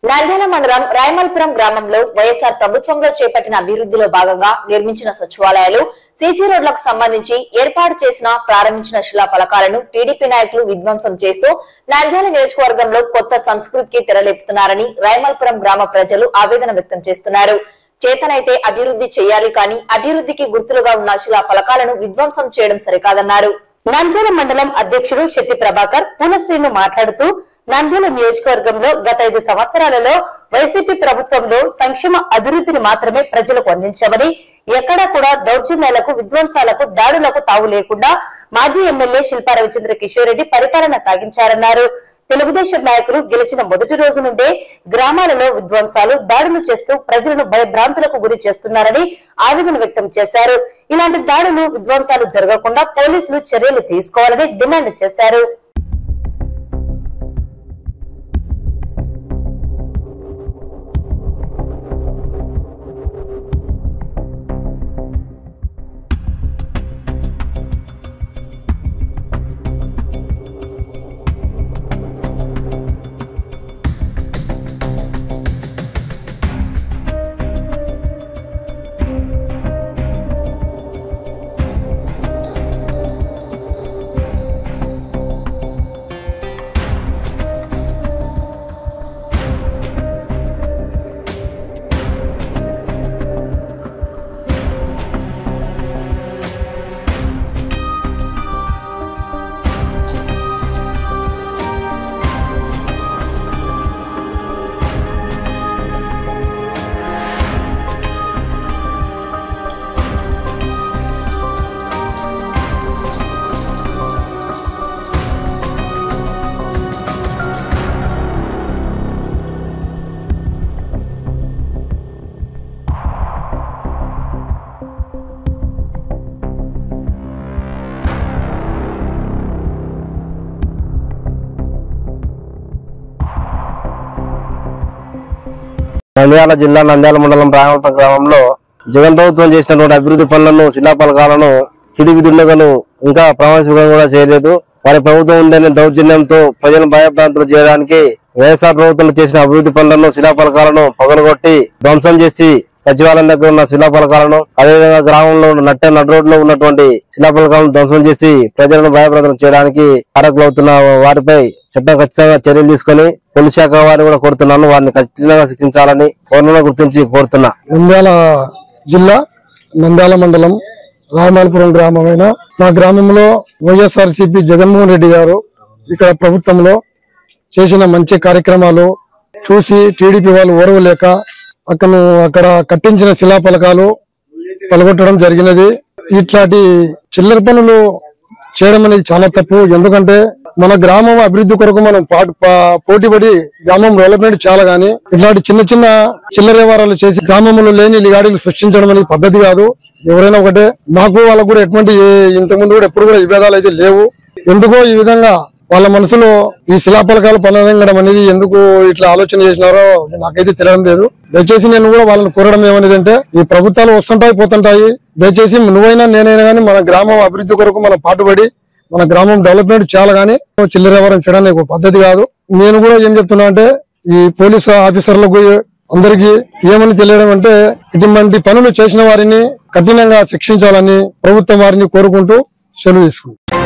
నంద్యాల మండలం రాయమల్పురం గ్రామంలో వైఎస్ఆర్ ప్రభుత్వంలో చేపట్టిన అభివృద్ధిలో భాగంగా నిర్మించిన సచివాలయాలు, సీసీ రోడ్లకు సంబంధించి ఏర్పాటు చేసిన ప్రారంభించిన శిలా ఫలకాలను టీడీపీ నాయకులు విధ్వంసం చేస్తూ నంద్యాల నియోజకవర్గంలో కొత్త సంస్కృతికి తెరలేపుతున్నారని రాయమల్పురం గ్రామ ప్రజలు ఆవేదన వ్యక్తం చేస్తున్నారు. చేతనైతే అభివృద్ధి చేయాలి కానీ అభివృద్ధికి గుర్తులుగా ఉన్న శిలా ఫలకాలను విధ్వంసం చేయడం సరికాదన్నారు. నంద్యాల మండలం అధ్యక్షుడు శెట్టి ప్రభాకర్ పూర్ణశ్రీను మాట్లాడుతూ నంద్యాల నియోజకవర్గంలో గత 5 సంవత్సరాలలో వైసీపీ ప్రభుత్వంలో సంక్షేమ అభివృద్ధిని మాత్రమే ప్రజలకు అందించామని, ఎక్కడా కూడా దౌర్జన్యాలకు, విధ్వంసాలకు, దాడులకు తావు లేకుండా మాజీ ఎమ్మెల్యే శిల్పా రవిచంద్ర కిషోర్ రెడ్డి పరిపాలన సాగించారన్నారు. తెలుగుదేశం నాయకులు గెలిచిన మొదటి రోజు నుండే గ్రామాలలో విధ్వంసాలు, దాడులు చేస్తూ ప్రజలను భయభ్రాంతులకు గురి చేస్తున్నారని ఆవేదన వ్యక్తం చేశారు. ఇలాంటి దాడులు, విధ్వంసాలు జరగకుండా పోలీసులు చర్యలు తీసుకోవాలని డిమాండ్ చేశారు. నంద్యాల జిల్లా నంద్యాల మండలం రాయమల్పురం గ్రామంలో జగన్ ప్రభుత్వం చేసినటువంటి అభివృద్ధి పనులను, శిలాఫలకాలను టీడీపీ దుండగలు ఇంకా ప్రమాణికంగా కూడా చేయలేదు. వారి ప్రభుత్వం ఉండే దౌర్జన్యంతో ప్రజలను భయభ్రాంతులు చేయడానికి వైఎస్ఆర్ ప్రభుత్వం చేసిన అభివృద్ధి పనులను, శిలాఫలకాలను పగలగొట్టి ధ్వంసం చేసి సచివాలయం దగ్గర ఉన్న శిలాఫలకాలను, అదేవిధంగా గ్రామంలో నడి రోడ్లో ఉన్నటువంటి శిలాఫలకాలను ధ్వంసం చేసి ప్రజలను భయభ్రాంతులు చేయడానికి కారకులవుతున్న వారిపై చట్టం ఖచ్చితంగా చర్యలు తీసుకుని పోలీస్ శాఖ వారిని కూడా కోరుతున్నాను. వారిని ఖచ్చితంగా శిక్షించాలని పౌరులను గుర్తించి కోరుతున్నా. నంద్యాల జిల్లా నంద్యాల మండలం రాయమల్పురం గ్రామమైన మా గ్రామంలో వైఎస్ఆర్సీపీ జగన్మోహన్ రెడ్డి గారు ఇక్కడ ప్రభుత్వంలో చేసిన మంచి కార్యక్రమాలు చూసి టీడీపీ వాళ్ళు ఓర్వలేక అక్కడ కట్టించిన శిలాఫలకాలు పలగొట్టడం జరిగినది. ఇట్లాంటి చిల్లర పనులు చేయడం అనేది చాలా తప్పు. ఎందుకంటే మన గ్రామం అభివృద్ధి కొరకు మనం పోటీపడి గ్రామం డెవలప్మెంట్ చాలా గానీ ఇట్లాంటి చిన్న చిన్న చిల్లర వ్యవహారాలు చేసి గ్రామంలో లేని లిగాడీలు సృష్టించడం అనేది పద్ధతి కాదు. ఎవరైనా ఒకటే, మాకు వాళ్ళకు కూడా ఎటువంటి ఇంతకుముందు కూడా ఎప్పుడు కూడా విభేదాలు అయితే లేవు. ఎందుకో ఈ విధంగా వాళ్ళ మనసులో ఈ శిలాఫలకాలు పనగడం అనేది ఎందుకు ఇట్లా ఆలోచన చేసినారో నాకైతే తెలియడం లేదు. దయచేసి నేను కూడా వాళ్ళని కోరడం ఏమనేదంటే, ఈ ప్రభుత్వాలు వస్తుంటాయి పోతుంటాయి, దయచేసి నువ్వైనా నేనైనా గానీ మన గ్రామం అభివృద్ధి కొరకు మనం పాటుపడి మన గ్రామం డెవలప్మెంట్ చేయాలి గానీ చిల్లర వ్యవహారం చేయడానికి పద్ధతి కాదు. నేను కూడా ఏం చెప్తున్నా అంటే, ఈ పోలీసు ఆఫీసర్లకు అందరికీ ఏమని తెలియడం అంటే, ఇటువంటి పనులు చేసిన వారిని కఠినంగా శిక్షించాలని ప్రభుత్వం వారిని కోరుకుంటూ సెలవు తీసుకుంటాం.